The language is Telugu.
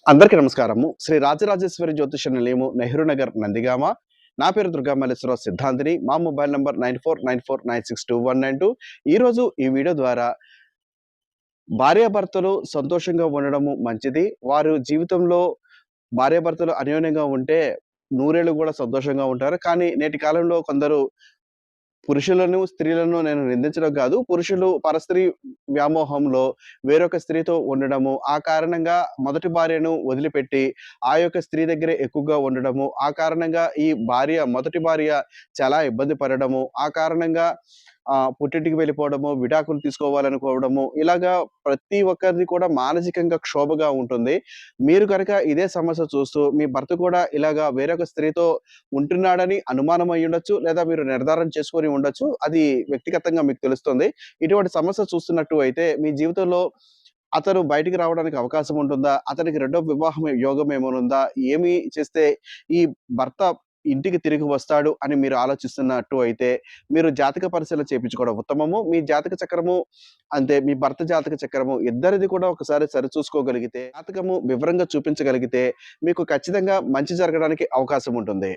అందరికీ నమస్కారము. శ్రీ రాజరాజేశ్వరి జ్యోతిష నిలయము, నెహ్రూ నగర్, నందిగామ. నా పేరు దుర్గామల్లేశ్వరరావు సిద్ధాంతిని. మా మొబైల్ నంబర్ 9494962192. ఈరోజు ఈ వీడియో ద్వారా భార్యాభర్తలు సంతోషంగా ఉండడము మంచిది. వారు జీవితంలో భార్యాభర్తలు అన్యోన్యంగా ఉంటే నూరేళ్ళు గూడా సంతోషంగా ఉంటారు. కానీ నేటి కాలంలో కొందరు పురుషులను, స్త్రీలను నేను నిందించడం కాదు. పురుషులు పరస్త్రీ వ్యామోహంలో వేరొక స్త్రీతో ఉండడము, ఆ కారణంగా మొదటి భార్యను వదిలిపెట్టి, ఆ యొక్క స్త్రీ దగ్గరే ఎక్కువగా ఉండడము, ఆ కారణంగా మొదటి భార్య చాలా ఇబ్బంది పడడము, ఆ కారణంగా పుట్టింటికి వెళ్ళిపోవడము, విడాకులు తీసుకోవాలనుకోవడము, ఇలాగా ప్రతి ఒక్కరిది కూడా మానసికంగా క్షోభగా ఉంటుంది. మీరు గనక ఇదే సమస్య చూస్తూ, మీ భర్త కూడా ఇలాగా వేరొక స్త్రీతో ఉంటున్నాడని అనుమానం అయ్యుండొచ్చు. లేదా మీరు నిర్ధారణ చేసుకొని ఉండొచ్చు. అది వ్యక్తిగతంగా మీకు తెలుస్తుంది. ఇటువంటి సమస్య చూస్తున్నట్టు అయితే మీ జీవితంలో అతను బయటికి రావడానికి అవకాశం ఉంటుందా? అతనికి రెండో వివాహం యోగం ఏమైనా ఉందా? ఏమి చేస్తే ఈ భర్త ఇంటికి తిరిగి వస్తాడు అని మీరు ఆలోచిస్తున్నట్టు అయితే మీరు జాతక పరిశీలన చేపించుకోవడం ఉత్తమము. మీ జాతక చక్రము అంతే మీ భర్త జాతక చక్రము ఇద్దరిది కూడా ఒకసారి సరిచూసుకోగలిగితే, జాతకము వివరంగా చూపించగలిగితే మీకు ఖచ్చితంగా మంచి జరగడానికి అవకాశం ఉంటుంది.